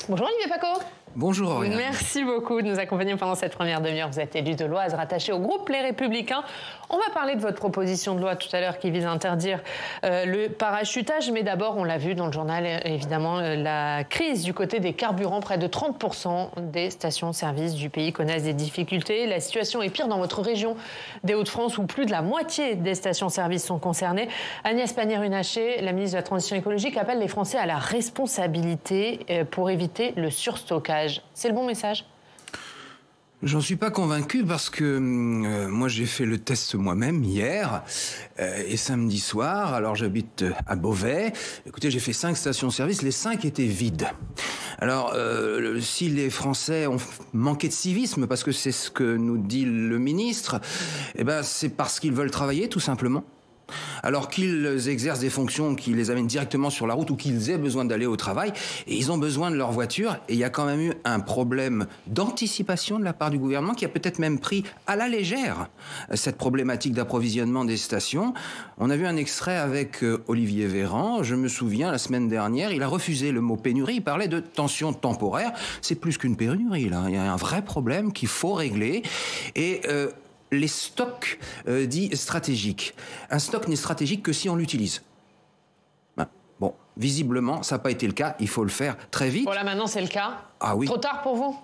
Bonjour Olivier Paco. Bonjour Oriane. Merci beaucoup de nous accompagner pendant cette première demi-heure. Vous êtes élu de l'Oise, rattaché au groupe Les Républicains. On va parler de votre proposition de loi tout à l'heure qui vise à interdire le parachutage. Mais d'abord, on l'a vu dans le journal, évidemment, la crise du côté des carburants. Près de 30% des stations-service du pays connaissent des difficultés. La situation est pire dans votre région des Hauts-de-France où plus de la moitié des stations-service sont concernées. Agnès Pannier-Runacher, la ministre de la Transition écologique, appelle les Français à la responsabilité pour éviter le surstockage. C'est le bon message ? J'en suis pas convaincu parce que moi j'ai fait le test moi-même hier et samedi soir. Alors j'habite à Beauvais. Écoutez, j'ai fait 5 stations-service. Les 5 étaient vides. Alors si les Français ont manqué de civisme, parce que c'est ce que nous dit le ministre, eh ben c'est parce qu'ils veulent travailler tout simplement. Alors qu'ils exercent des fonctions qui les amènent directement sur la route ou qu'ils aient besoin d'aller au travail, et ils ont besoin de leur voiture. Et il y a quand même eu un problème d'anticipation de la part du gouvernement qui a peut-être même pris à la légère cette problématique d'approvisionnement des stations. On a vu un extrait avec Olivier Véran. Je me souviens, la semaine dernière, il a refusé le mot pénurie. Il parlait de tension temporaire. C'est plus qu'une pénurie, là. Il y a un vrai problème qu'il faut régler. Et les stocks dits stratégiques. Un stock n'est stratégique que si on l'utilise. Bon, visiblement, ça n'a pas été le cas. Il faut le faire très vite. Voilà, maintenant c'est le cas. Ah oui. Trop tard pour vous ?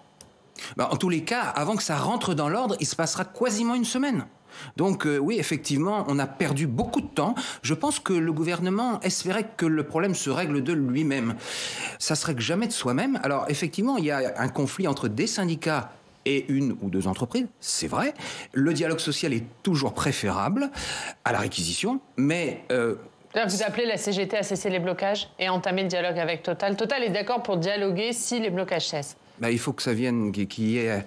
En tous les cas, avant que ça rentre dans l'ordre, il se passera quasiment une semaine. Donc oui, effectivement, on a perdu beaucoup de temps. Je pense que le gouvernement espérait que le problème se règle de lui-même. Ça se règle jamais de soi-même. Alors effectivement, il y a un conflit entre des syndicats et 1 ou 2 entreprises, c'est vrai. Le dialogue social est toujours préférable à la réquisition, mais... Vous appelez la CGT à cesser les blocages et entamer le dialogue avec Total. Total est d'accord pour dialoguer si les blocages cessent. Il faut que ça vienne, qu'il y ait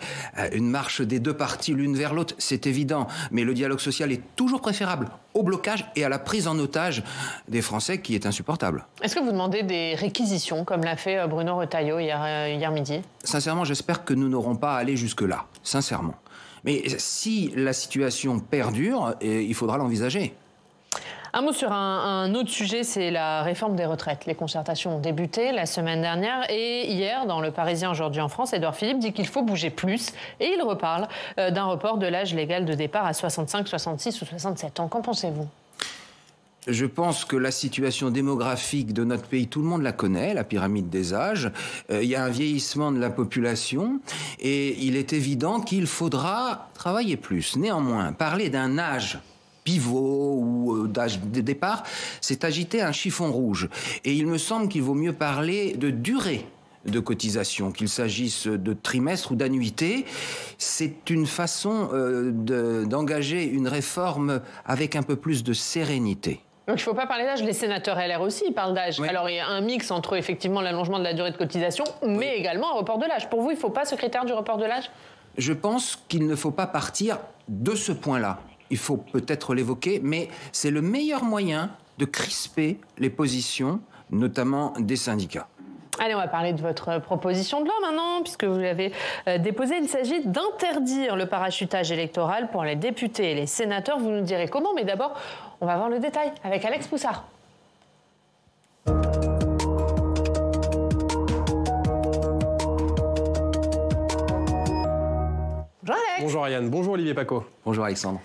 une marche des 2 parties l'une vers l'autre, c'est évident. Mais le dialogue social est toujours préférable au blocage et à la prise en otage des Français qui est insupportable. Est-ce que vous demandez des réquisitions, comme l'a fait Bruno Retailleau hier midi ? Sincèrement, j'espère que nous n'aurons pas à aller jusque-là, sincèrement. Mais si la situation perdure, il faudra l'envisager. Un mot sur un autre sujet, c'est la réforme des retraites. Les concertations ont débuté la semaine dernière et hier, dans Le Parisien aujourd'hui en France, Édouard Philippe dit qu'il faut bouger plus et il reparle d'un report de l'âge légal de départ à 65, 66 ou 67 ans. Qu'en pensez-vous ? Je pense que la situation démographique de notre pays, tout le monde la connaît, la pyramide des âges. Il y a un vieillissement de la population et il est évident qu'il faudra travailler plus. Néanmoins, parler d'un âge pivot ou d'âge de départ, c'est agiter un chiffon rouge. Et il me semble qu'il vaut mieux parler de durée de cotisation, qu'il s'agisse de trimestre ou d'annuité. C'est une façon d'engager une réforme avec un peu plus de sérénité. Donc il ne faut pas parler d'âge, les sénateurs LR aussi parlent d'âge. Oui. Alors il y a un mix entre effectivement l'allongement de la durée de cotisation, mais également un report de l'âge. Pour vous, il ne faut pas ce critère du report de l'âge ? Je pense qu'il ne faut pas partir de ce point-là. Il faut peut-être l'évoquer, mais c'est le meilleur moyen de crisper les positions, notamment des syndicats. Allez, on va parler de votre proposition de loi maintenant, puisque vous l'avez déposée. Il s'agit d'interdire le parachutage électoral pour les députés et les sénateurs. Vous nous direz comment, mais d'abord, on va voir le détail avec Alex Poussard. Bonjour Alex. Bonjour Ariane, bonjour Olivier Paco. Bonjour Alexandre.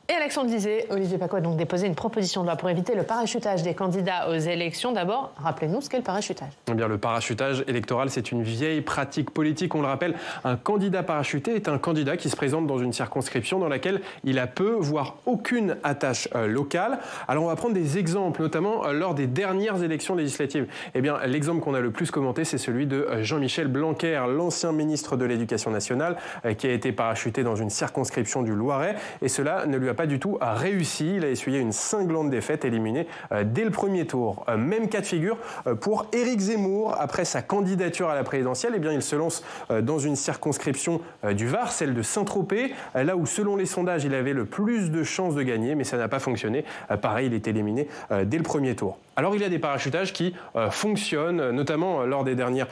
Et Alexandre disait, Olivier Paco a donc déposé une proposition de loi pour éviter le parachutage des candidats aux élections. D'abord, rappelez-nous ce qu'est le parachutage. Eh bien, le parachutage électoral, c'est une vieille pratique politique. On le rappelle, un candidat parachuté est un candidat qui se présente dans une circonscription dans laquelle il a peu, voire aucune attache locale. Alors, on va prendre des exemples, notamment lors des dernières élections législatives. Eh bien, l'exemple qu'on a le plus commenté, c'est celui de Jean-Michel Blanquer, l'ancien ministre de l'Éducation nationale, qui a été parachuté dans une circonscription du Loiret. Et cela ne lui a pas du tout réussi. Il a essuyé une cinglante défaite, éliminé dès le premier tour. Même cas de figure pour Éric Zemmour. Après sa candidature à la présidentielle, eh bien, il se lance dans une circonscription du Var, celle de Saint-Tropez, là où, selon les sondages, il avait le plus de chances de gagner, mais ça n'a pas fonctionné. Pareil, il est éliminé dès le premier tour. Alors, il y a des parachutages qui fonctionnent, notamment lors des dernières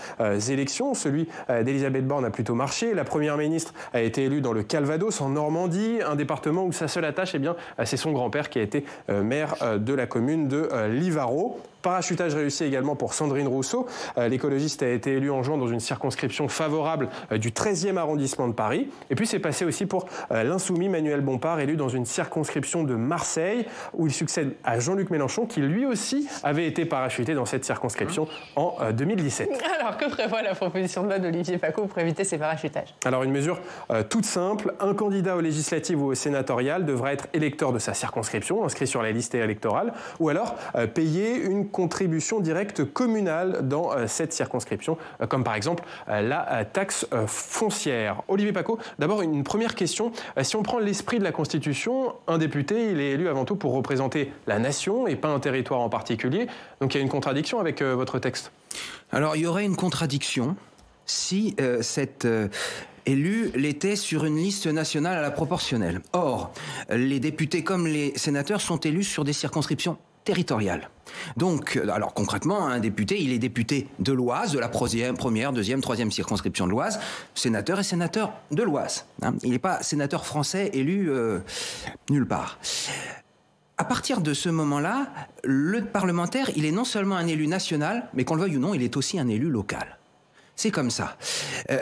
élections. Celui d'Elisabeth Borne a plutôt marché. La première ministre a été élue dans le Calvados, en Normandie, un département où sa seule attache, eh bien, c'est son grand-père qui a été maire de la commune de Livaro. Parachutage réussi également pour Sandrine Rousseau. L'écologiste a été élue en juin dans une circonscription favorable du 13e arrondissement de Paris. Et puis c'est passé aussi pour l'insoumis Manuel Bompard, élu dans une circonscription de Marseille, où il succède à Jean-Luc Mélenchon, qui lui aussi avait été parachuté dans cette circonscription en 2017. Alors que prévoit la proposition de loi d'Olivier Paccaud pour éviter ces parachutages? Alors une mesure toute simple, un candidat aux législatives ou aux sénatoriales devra être électeur de sa circonscription, inscrit sur la liste électorale, ou alors payer une contribution directe communale dans cette circonscription, comme par exemple la taxe foncière. Olivier Paccaud, d'abord une première question. Si on prend l'esprit de la Constitution, un député, il est élu avant tout pour représenter la nation et pas un territoire en particulier. Donc il y a une contradiction avec votre texte. Alors il y aurait une contradiction si cet élu l'était sur une liste nationale à la proportionnelle. Or, les députés comme les sénateurs sont élus sur des circonscriptions territoriale. Donc, alors concrètement, un député, il est député de l'Oise, de la première, deuxième, troisième circonscription de l'Oise, sénateur et sénateur de l'Oise. Il n'est pas sénateur français élu nulle part. À partir de ce moment-là, le parlementaire, il est non seulement un élu national, mais qu'on le veuille ou non, il est aussi un élu local. C'est comme ça.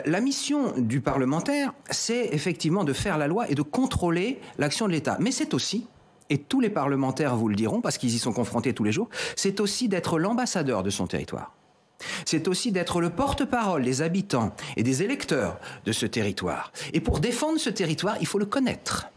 La mission du parlementaire, c'est effectivement de faire la loi et de contrôler l'action de l'État. Mais c'est aussi, et tous les parlementaires vous le diront parce qu'ils y sont confrontés tous les jours, c'est aussi d'être l'ambassadeur de son territoire. C'est aussi d'être le porte-parole des habitants et des électeurs de ce territoire. Et pour défendre ce territoire, il faut le connaître.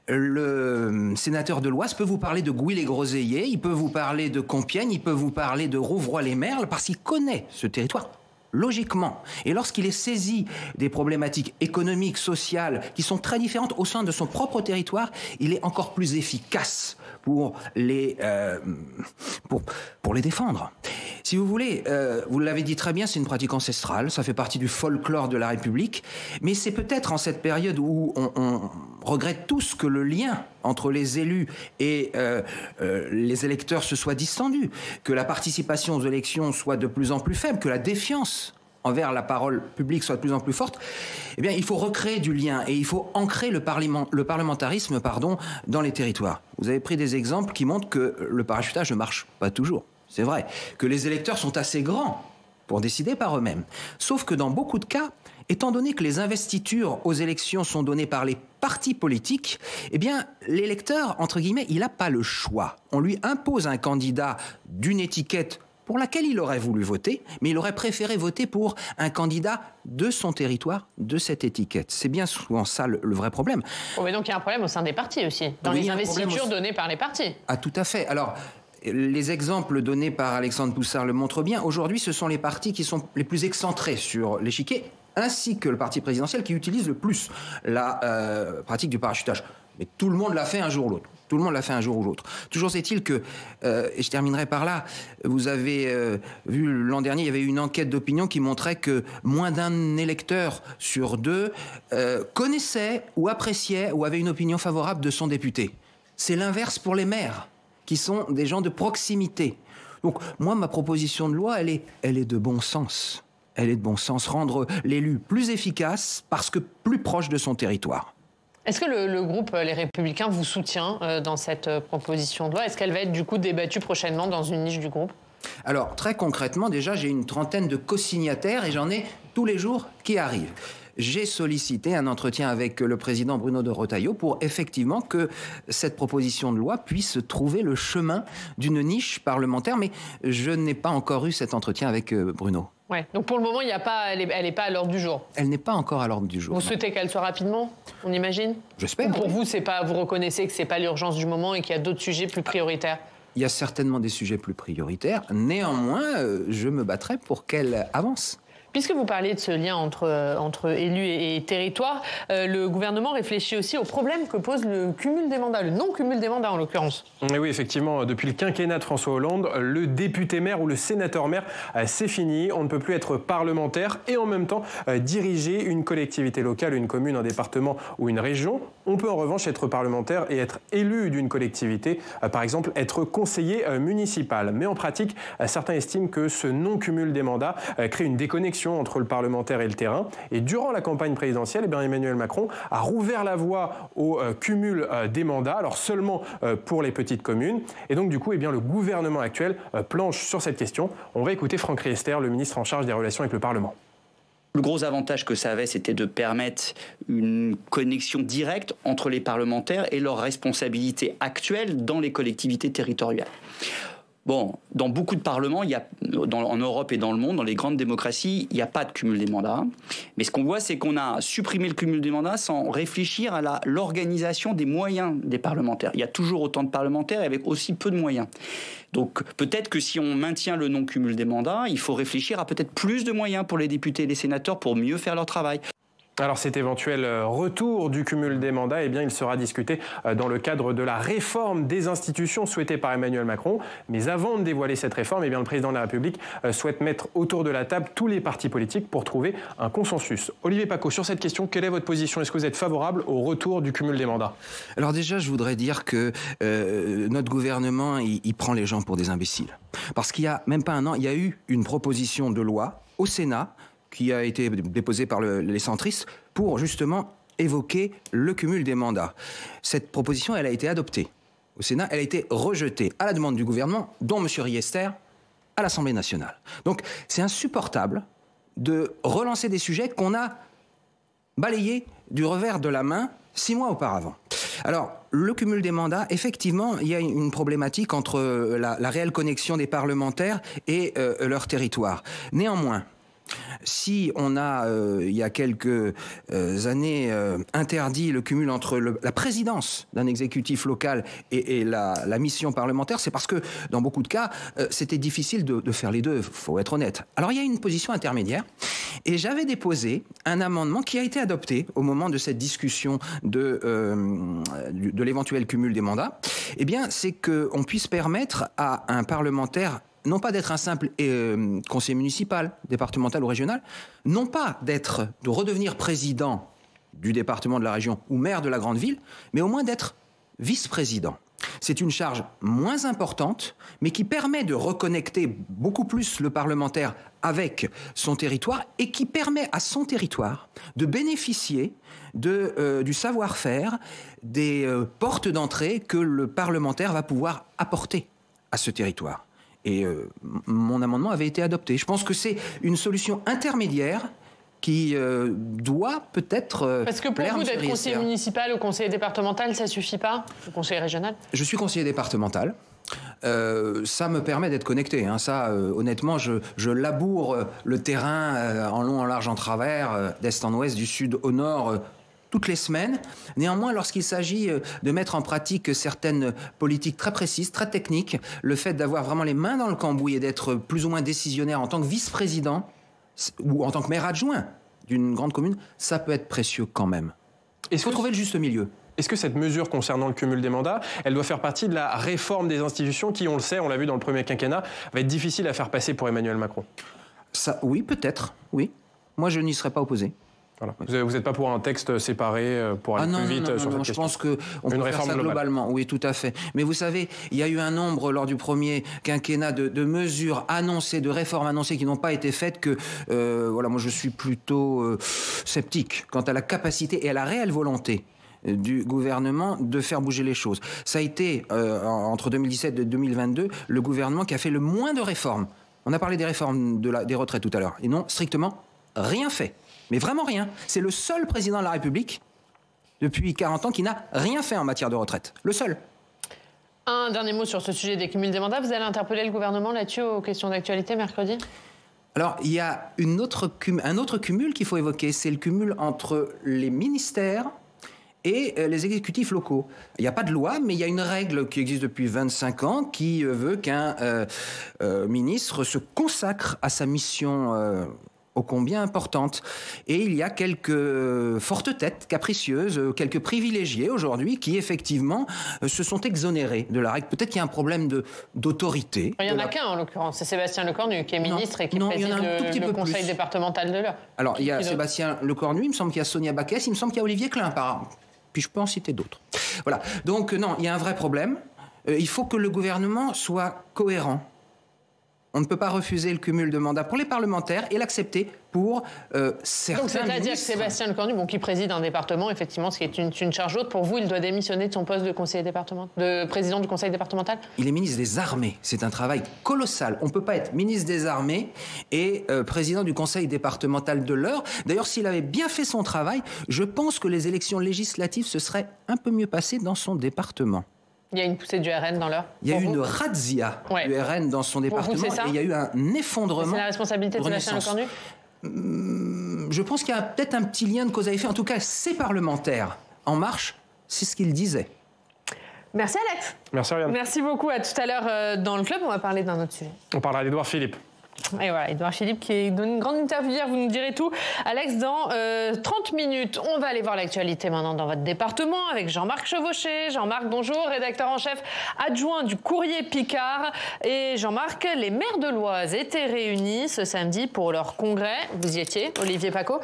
Le sénateur de l'Oise peut vous parler de Gouy-les-Groseilliers, il peut vous parler de Compiègne, il peut vous parler de Rouvroy-les-Merles parce qu'il connaît ce territoire. Logiquement. Et lorsqu'il est saisi des problématiques économiques, sociales, qui sont très différentes au sein de son propre territoire, il est encore plus efficace pour les défendre. Si vous voulez, vous l'avez dit très bien, c'est une pratique ancestrale, ça fait partie du folklore de la République, mais c'est peut-être en cette période où on regrette tous que le lien entre les élus et les électeurs se soit distendu, que la participation aux élections soit de plus en plus faible, que la défiance envers la parole publique soit de plus en plus forte, eh bien, il faut recréer du lien et il faut ancrer le parlementarisme dans les territoires. Vous avez pris des exemples qui montrent que le parachutage ne marche pas toujours. C'est vrai que les électeurs sont assez grands pour décider par eux-mêmes. Sauf que dans beaucoup de cas, étant donné que les investitures aux élections sont données par les partis politiques, eh bien, l'électeur, entre guillemets, il n'a pas le choix. On lui impose un candidat d'une étiquette pour laquelle il aurait voulu voter, mais il aurait préféré voter pour un candidat de son territoire, de cette étiquette. C'est bien souvent ça le vrai problème. Oh, mais donc il y a un problème au sein des partis aussi, dans les investitures données par les partis. Ah, tout à fait. Alors, les exemples donnés par Alexandre Poussard le montrent bien. Aujourd'hui, ce sont les partis qui sont les plus excentrés sur l'échiquier, ainsi que le parti présidentiel qui utilise le plus la pratique du parachutage. Mais tout le monde l'a fait un jour ou l'autre. Tout le monde l'a fait un jour ou l'autre. Toujours est-il que, et je terminerai par là, vous avez vu l'an dernier, il y avait eu une enquête d'opinion qui montrait que moins d'un électeur sur deux connaissait ou appréciait ou avait une opinion favorable de son député. C'est l'inverse pour les maires, qui sont des gens de proximité. Donc moi, ma proposition de loi, elle est de bon sens. Elle est de bon sens, rendre l'élu plus efficace parce que plus proche de son territoire. Est-ce que le groupe Les Républicains vous soutient dans cette proposition de loi? Est-ce qu'elle va être du coup débattue prochainement dans une niche du groupe? Alors, très concrètement, déjà, j'ai une trentaine de co-signataires et j'en ai tous les jours qui arrivent. J'ai sollicité un entretien avec le président Bruno de Retailleau pour effectivement que cette proposition de loi puisse trouver le chemin d'une niche parlementaire, mais je n'ai pas encore eu cet entretien avec Bruno. Ouais. Donc pour le moment, elle n'est pas à l'ordre du jour. Elle n'est pas encore à l'ordre du jour. Vous souhaitez qu'elle soit rapidement, on imagine? J'espère. Ou pour vous, vous reconnaissez que c'est pas l'urgence du moment et qu'il y a d'autres sujets plus prioritaires? Il y a certainement des sujets plus prioritaires. Néanmoins, je me battrai pour qu'elle avance. Puisque vous parlez de ce lien entre élus et territoire, le gouvernement réfléchit aussi au problème que pose le cumul des mandats, le non-cumul des mandats en l'occurrence. Et oui, effectivement, depuis le quinquennat de François Hollande, le député-maire ou le sénateur-maire, c'est fini. On ne peut plus être parlementaire et en même temps diriger une collectivité locale, une commune, un département ou une région. On peut en revanche être parlementaire et être élu d'une collectivité, par exemple être conseiller municipal. Mais en pratique, certains estiment que ce non-cumul des mandats crée une déconnexion pression entre le parlementaire et le terrain. Et durant la campagne présidentielle, Emmanuel Macron a rouvert la voie au cumul des mandats, alors seulement pour les petites communes. Et donc du coup, le gouvernement actuel planche sur cette question. On va écouter Franck Riester, le ministre en charge des relations avec le Parlement. Le gros avantage que ça avait, c'était de permettre une connexion directe entre les parlementaires et leurs responsabilités actuelles dans les collectivités territoriales. Bon, dans beaucoup de parlements, en Europe et dans le monde, dans les grandes démocraties, il n'y a pas de cumul des mandats. Mais ce qu'on voit, c'est qu'on a supprimé le cumul des mandats sans réfléchir à l'organisation des moyens des parlementaires. Il y a toujours autant de parlementaires et avec aussi peu de moyens. Donc peut-être que si on maintient le non-cumul des mandats, il faut réfléchir à peut-être plus de moyens pour les députés et les sénateurs pour mieux faire leur travail. Alors cet éventuel retour du cumul des mandats, il sera discuté dans le cadre de la réforme des institutions souhaitée par Emmanuel Macron. Mais avant de dévoiler cette réforme, le président de la République souhaite mettre autour de la table tous les partis politiques pour trouver un consensus. Olivier Paccaud, sur cette question, quelle est votre position? Est-ce que vous êtes favorable au retour du cumul des mandats? Alors déjà, je voudrais dire que notre gouvernement, il prend les gens pour des imbéciles. Parce qu'il y a même pas un an, il y a eu une proposition de loi au Sénat qui a été déposée par les centristes pour justement évoquer le cumul des mandats. Cette proposition, elle a été adoptée au Sénat, elle a été rejetée à la demande du gouvernement, dont M. Riester, à l'Assemblée nationale. Donc c'est insupportable de relancer des sujets qu'on a balayés du revers de la main 6 mois auparavant. Alors, le cumul des mandats, effectivement, il y a une problématique entre la réelle connexion des parlementaires et leur territoire. Néanmoins, si on a, il y a quelques années, interdit le cumul entre la présidence d'un exécutif local et la mission parlementaire, c'est parce que, dans beaucoup de cas, c'était difficile de faire les deux, il faut être honnête. Alors, il y a une position intermédiaire, et j'avais déposé un amendement qui a été adopté au moment de cette discussion de l'éventuel cumul des mandats. Eh bien, c'est qu'on puisse permettre à un parlementaire non pas d'être un simple conseiller municipal, départemental ou régional, non pas de redevenir président du département, de la région ou maire de la grande ville, mais au moins d'être vice-président. C'est une charge moins importante, mais qui permet de reconnecter beaucoup plus le parlementaire avec son territoire et qui permet à son territoire de bénéficier du savoir-faire, des portes d'entrée que le parlementaire va pouvoir apporter à ce territoire. Et mon amendement avait été adopté. Je pense que c'est une solution intermédiaire qui doit peut-être Parce que pour vous, d'être conseiller municipal ou conseiller départemental, ça suffit pas? Ou conseiller régional? Je suis conseiller départemental. Ça me permet d'être connecté. Hein. Ça, honnêtement, je laboure le terrain en long, en large, en travers, d'est en ouest, du sud au nord, toutes les semaines. Néanmoins, lorsqu'il s'agit de mettre en pratique certaines politiques très précises, très techniques, le fait d'avoir vraiment les mains dans le cambouis et d'être plus ou moins décisionnaire en tant que vice-président ou en tant que maire adjoint d'une grande commune, ça peut être précieux quand même. Il faut trouver le juste milieu. Est-ce que cette mesure concernant le cumul des mandats, elle doit faire partie de la réforme des institutions qui, on le sait, on l'a vu dans le premier quinquennat, va être difficile à faire passer pour Emmanuel Macron? Ça, oui, peut-être, oui. Moi, je n'y serais pas opposé. Voilà. Vous n'êtes pas pour un texte séparé pour aller plus vite sur cette question? Je pense qu'on peut faire ça globalement. Oui, tout à fait. Mais vous savez, il y a eu un nombre lors du premier quinquennat de mesures annoncées, de réformes annoncées qui n'ont pas été faites que, moi je suis plutôt sceptique quant à la capacité et à la réelle volonté du gouvernement de faire bouger les choses. Ça a été, entre 2017 et 2022, le gouvernement qui a fait le moins de réformes. On a parlé des réformes des retraites tout à l'heure. Ils n'ont strictement rien fait. Mais vraiment rien. C'est le seul président de la République depuis 40 ans qui n'a rien fait en matière de retraite. Le seul. Un dernier mot sur ce sujet des cumuls des mandats. Vous allez interpeller le gouvernement là-dessus aux questions d'actualité mercredi? Alors, il y a un autre cumul qu'il faut évoquer. C'est le cumul entre les ministères et les exécutifs locaux. Il n'y a pas de loi, mais il y a une règle qui existe depuis 25 ans qui veut qu'un ministre se consacre à sa mission ô combien importante. Et il y a quelques fortes têtes capricieuses, quelques privilégiés aujourd'hui qui effectivement se sont exonérés de la règle. Peut-être qu'il y a un problème d'autorité. Il n'y en a qu'un en l'occurrence, c'est Sébastien Lecornu qui est ministre et qui préside le conseil départemental de l'Eure. Alors il y a Sébastien Lecornu, il me semble qu'il y a Sonia Baquès, il me semble qu'il y a Olivier Klein puis je peux en citer d'autres. Voilà. Donc non, il y a un vrai problème. Il faut que le gouvernement soit cohérent. On ne peut pas refuser le cumul de mandats pour les parlementaires et l'accepter pour certains Donc c'est-à-dire que Sébastien Lecornu, qui préside un département, effectivement, ce qui est une charge haute, pour vous, il doit démissionner de son poste de président du conseil départemental? Il est ministre des Armées. C'est un travail colossal. On ne peut pas être ministre des Armées et président du conseil départemental de l'Eure. D'ailleurs, s'il avait bien fait son travail, je pense que les élections législatives se seraient un peu mieux passées dans son département. Il y a une poussée du RN dans l'Eure? Il y a eu une razzia du RN dans son département et il y a eu un effondrement. C'est la responsabilité de Sébastien Lecornu? Je pense qu'il y a peut-être un petit lien de cause à effet. En tout cas, ces parlementaires En Marche, c'est ce qu'ils disaient. Merci Alex. Merci Ariane. Merci beaucoup. À tout à l'heure dans le club. On va parler d'un autre sujet. On parlera d'Édouard Philippe. Et voilà, Édouard Philippe qui donne une grande interview hier, vous nous direz tout. Alex, dans 30 minutes, on va aller voir l'actualité maintenant dans votre département avec Jean-Marc Chevauché. Jean-Marc, bonjour, rédacteur en chef adjoint du Courrier Picard. Et Jean-Marc, les maires de l'Oise étaient réunis ce samedi pour leur congrès. Vous y étiez, Olivier Pacot.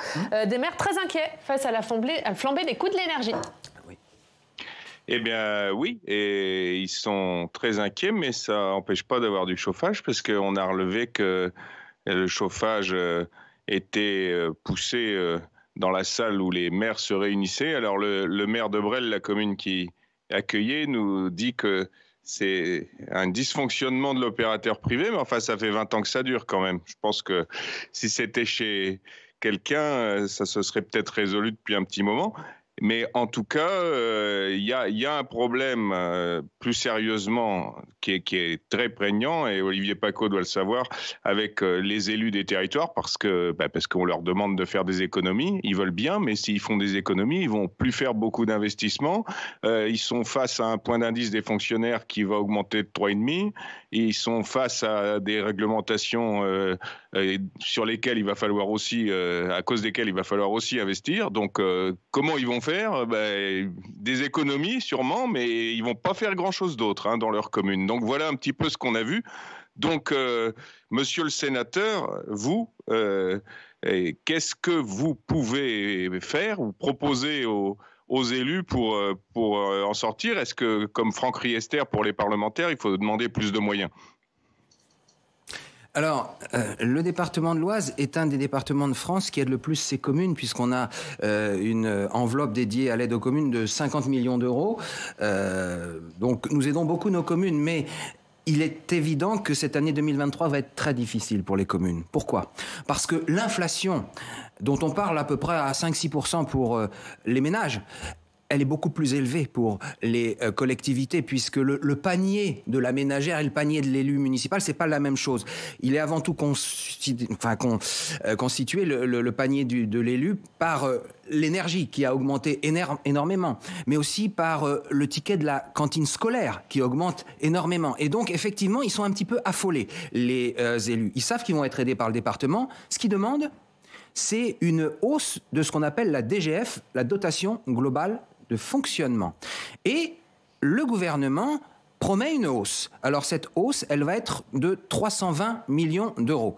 Des maires très inquiets face à la flambée des coûts de l'énergie. Eh bien oui, et ils sont très inquiets, mais ça n'empêche pas d'avoir du chauffage, parce qu'on a relevé que le chauffage était poussé dans la salle où les maires se réunissaient. Alors le maire de Bresles, la commune qui accueillait, nous dit que c'est un dysfonctionnement de l'opérateur privé, mais enfin ça fait 20 ans que ça dure quand même. Je pense que si c'était chez quelqu'un, ça se serait peut-être résolu depuis un petit moment. Mais en tout cas, il y a un problème plus sérieusement qui est très prégnant, et Olivier Pacot doit le savoir, avec les élus des territoires, parce qu'on leur demande de faire des économies. Ils veulent bien, mais s'ils font des économies, ils vont plus faire beaucoup d'investissements. Ils sont face à un point d'indice des fonctionnaires qui va augmenter de 3,5. Ils sont face à des réglementations sur lesquelles il va falloir aussi, à cause desquelles il va falloir aussi investir. Donc, comment ils vont faire? Des économies sûrement, mais ils vont pas faire grand-chose d'autre dans leur commune. Donc voilà un petit peu ce qu'on a vu. Donc, monsieur le sénateur, vous, qu'est-ce que vous pouvez faire ou proposer aux élus pour en sortir? Est-ce que, comme Franck Riester pour les parlementaires, il faut demander plus de moyens? Alors, le département de l'Oise est un des départements de France qui aide le plus ses communes, puisqu'on a une enveloppe dédiée à l'aide aux communes de 50 millions d'euros. Donc, nous aidons beaucoup nos communes, mais il est évident que cette année 2023 va être très difficile pour les communes. Pourquoi ? Parce que l'inflation, dont on parle à peu près à 5-6% pour les ménages, elle est beaucoup plus élevée pour les collectivités, puisque le panier de la ménagère et le panier de l'élu municipal, c'est pas la même chose. Il est avant tout constitué, le panier de l'élu par l'énergie qui a augmenté énormément, mais aussi par le ticket de la cantine scolaire qui augmente énormément. Et donc, effectivement, ils sont un petit peu affolés, les élus. Ils savent qu'ils vont être aidés par le département. Ce qu'ils demandent, c'est une hausse de ce qu'on appelle la DGF, la dotation globale de fonctionnement. Et le gouvernement promet une hausse. Alors cette hausse, elle va être de 320 millions d'euros.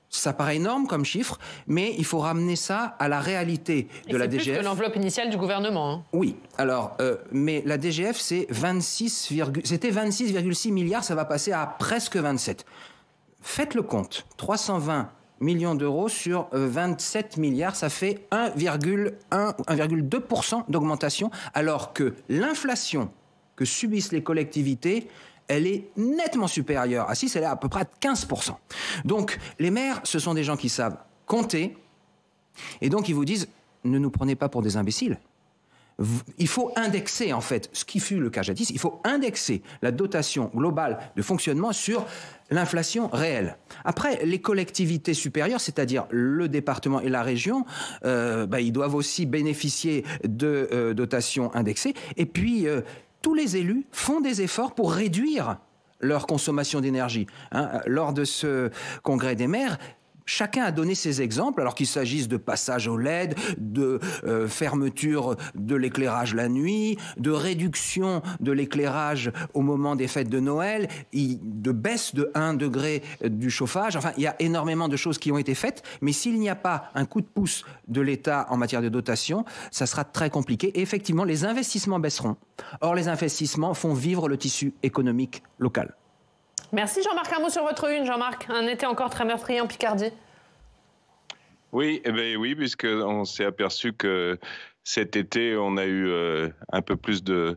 Ça paraît énorme comme chiffre, mais il faut ramener ça à la réalité de la DGF. C'est plus que l'enveloppe initiale du gouvernement. Oui, alors, mais la DGF, c'était 26,6 milliards, ça va passer à presque 27. Faites le compte, 320 millions d'euros sur 27 milliards, ça fait 1,2% d'augmentation, alors que l'inflation que subissent les collectivités, elle est nettement supérieure à 6, elle est à peu près à 15%. Donc, les maires, ce sont des gens qui savent compter, et donc ils vous disent, ne nous prenez pas pour des imbéciles. Il faut indexer, en fait, ce qui fut le cas jadis, il faut indexer la dotation globale de fonctionnement sur l'inflation réelle. Après, les collectivités supérieures, c'est-à-dire le département et la région, ils doivent aussi bénéficier de dotations indexées. Et puis, tous les élus font des efforts pour réduire leur consommation d'énergie. Lors de ce congrès des maires, chacun a donné ses exemples, alors qu'il s'agisse de passage au LED, de fermeture de l'éclairage la nuit, de réduction de l'éclairage au moment des fêtes de Noël, de baisse de 1 degré du chauffage. Enfin, il y a énormément de choses qui ont été faites, mais s'il n'y a pas un coup de pouce de l'État en matière de dotation, ça sera très compliqué. Et effectivement, les investissements baisseront. Or, les investissements font vivre le tissu économique local. Merci Jean-Marc. Un mot sur votre une, Jean-Marc. Un été encore très meurtrier en Picardie. Oui, oui, puisqu'on s'est aperçu que cet été, on a eu un peu plus de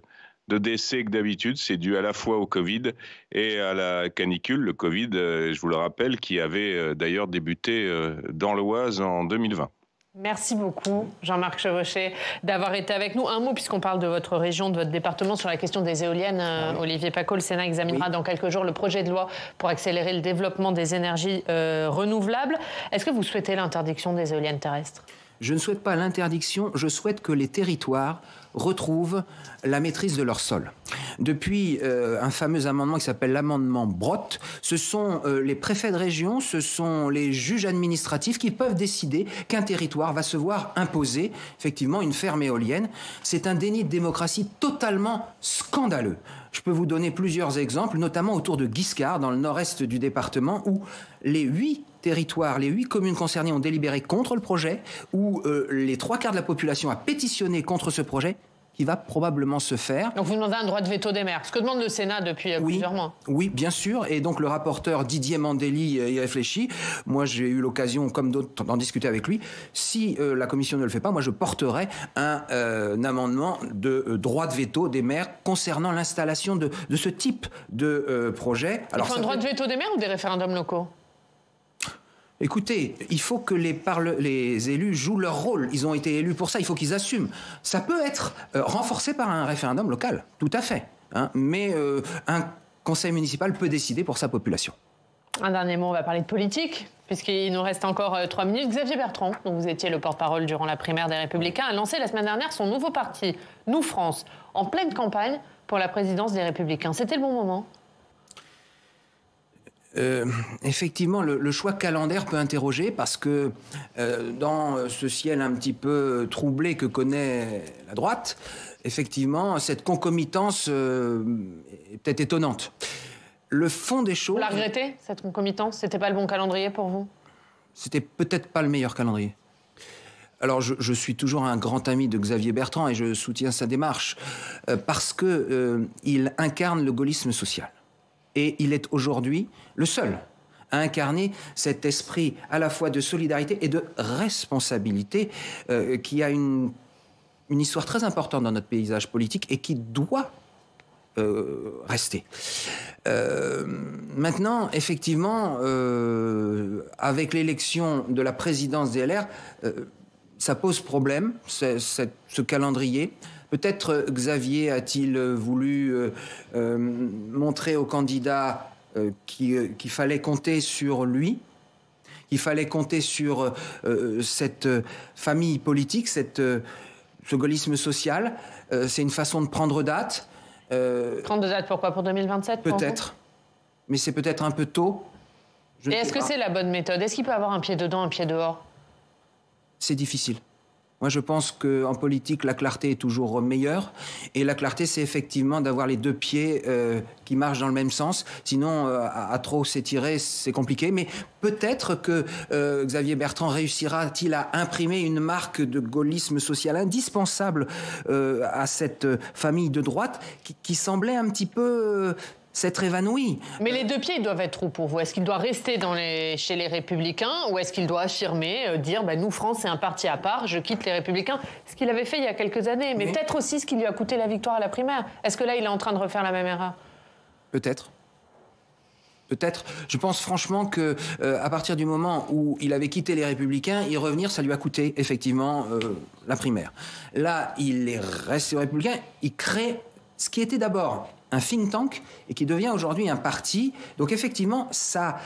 décès que d'habitude. C'est dû à la fois au Covid et à la canicule. Le Covid, je vous le rappelle, qui avait d'ailleurs débuté dans l'Oise en 2020. Merci beaucoup, Jean-Marc Chevauché, d'avoir été avec nous. Un mot, puisqu'on parle de votre région, de votre département, sur la question des éoliennes. Olivier Paccaud, le Sénat examinera dans quelques jours le projet de loi pour accélérer le développement des énergies renouvelables. Est-ce que vous souhaitez l'interdiction des éoliennes terrestres ? Je ne souhaite pas l'interdiction, je souhaite que les territoires retrouvent la maîtrise de leur sol. Depuis un fameux amendement qui s'appelle l'amendement Brottes, ce sont les préfets de région, ce sont les juges administratifs qui peuvent décider qu'un territoire va se voir imposer effectivement une ferme éolienne. C'est un déni de démocratie totalement scandaleux. Je peux vous donner plusieurs exemples, notamment autour de Guiscard, dans le nord-est du département, où les 8 territoires, les 8 communes concernées ont délibéré contre le projet, où les 3/4 de la population a pétitionné contre ce projet, qui va probablement se faire. Donc vous demandez un droit de veto des maires, ce que demande le Sénat depuis plusieurs mois. Oui, bien sûr, et donc le rapporteur Didier Mandelli y réfléchit. Moi, j'ai eu l'occasion, comme d'autres, d'en discuter avec lui. Si la Commission ne le fait pas, moi je porterai un amendement de droit de veto des maires concernant l'installation de ce type de projet. Alors, il faut un droit de veto des maires ou des référendums locaux ? Écoutez, il faut que les élus jouent leur rôle. Ils ont été élus pour ça, il faut qu'ils assument. Ça peut être renforcé par un référendum local, tout à fait. Mais un conseil municipal peut décider pour sa population. Un dernier mot, on va parler de politique, puisqu'il nous reste encore 3 minutes. Xavier Bertrand, dont vous étiez le porte-parole durant la primaire des Républicains, a lancé la semaine dernière son nouveau parti, Nous France, en pleine campagne pour la présidence des Républicains. C'était le bon moment ? Effectivement, le choix calendaire peut interroger parce que dans ce ciel un petit peu troublé que connaît la droite, effectivement, cette concomitance est peut-être étonnante. Le fond des choses... Vous la regrettez, cette concomitance ? C'était pas le bon calendrier pour vous ? C'était peut-être pas le meilleur calendrier. Alors, je suis toujours un grand ami de Xavier Bertrand et je soutiens sa démarche parce que il incarne le gaullisme social. Et il est aujourd'hui le seul à incarner cet esprit à la fois de solidarité et de responsabilité qui a une histoire très importante dans notre paysage politique et qui doit rester. Maintenant, effectivement, avec l'élection de la présidence des LR, ça pose problème, ce calendrier. Peut-être Xavier a-t-il voulu montrer aux candidats qu'il fallait compter sur lui, qu'il fallait compter sur cette famille politique, ce gaullisme social. C'est une façon de prendre date. Prendre date pourquoi ? Pour 2027 ? Peut-être. Mais c'est peut-être un peu tôt. Et est-ce que c'est la bonne méthode ? Est-ce qu'il peut avoir un pied dedans, un pied dehors ? C'est difficile. Moi, je pense qu'en politique, la clarté est toujours meilleure. Et la clarté, c'est effectivement d'avoir les 2 pieds qui marchent dans le même sens. Sinon, à trop s'étirer, c'est compliqué. Mais peut-être que Xavier Bertrand réussira-t-il à imprimer une marque de gaullisme social indispensable à cette famille de droite qui semblait un petit peu... s'être évanoui. Mais les 2 pieds, ils doivent être où pour vous ? Est-ce qu'il doit rester chez les Républicains ou est-ce qu'il doit affirmer, dire Nous, France, c'est un parti à part, je quitte les Républicains », ce qu'il avait fait il y a quelques années, mais peut-être aussi ce qui lui a coûté la victoire à la primaire. Est-ce que là, il est en train de refaire la même erreur ? Peut-être. Peut-être. Je pense franchement que à partir du moment où il avait quitté les Républicains, y revenir, ça lui a coûté effectivement la primaire. Là, il est resté aux Républicains, il crée ce qui était d'abord un think tank et qui devient aujourd'hui un parti. Donc effectivement, ça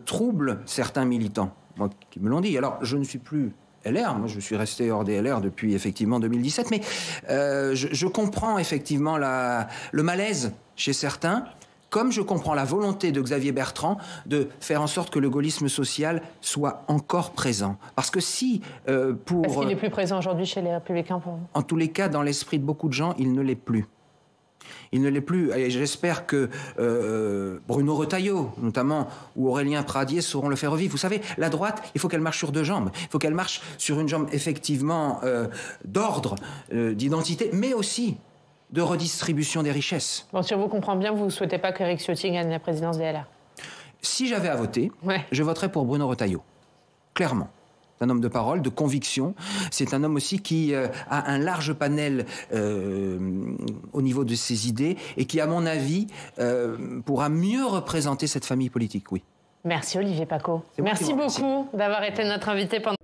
trouble certains militants, moi, qui me l'ont dit. Alors, je ne suis plus LR, moi je suis resté hors des LR depuis effectivement 2017, mais je comprends effectivement le malaise chez certains, comme je comprends la volonté de Xavier Bertrand de faire en sorte que le gaullisme social soit encore présent. Parce que si pour... Est-ce qu'il est plus présent aujourd'hui chez les Républicains pour vous ? En tous les cas, dans l'esprit de beaucoup de gens, il ne l'est plus. Il ne l'est plus. Et j'espère que Bruno Retailleau, notamment, ou Aurélien Pradier sauront le faire revivre. Vous savez, la droite, il faut qu'elle marche sur 2 jambes. Il faut qu'elle marche sur une jambe, effectivement, d'ordre, d'identité, mais aussi de redistribution des richesses. Bon, si on vous comprend bien, vous ne souhaitez pas qu'Éric Ciotti gagne la présidence des LR? Si j'avais à voter, Ouais. je voterais pour Bruno Retailleau. Clairement. C'est un homme de parole, de conviction. C'est un homme aussi qui a un large panel au niveau de ses idées et qui, à mon avis, pourra mieux représenter cette famille politique, oui. Merci Olivier Pacot. C'est moi qui Merci vous remercie. beaucoup d'avoir été notre invité pendant...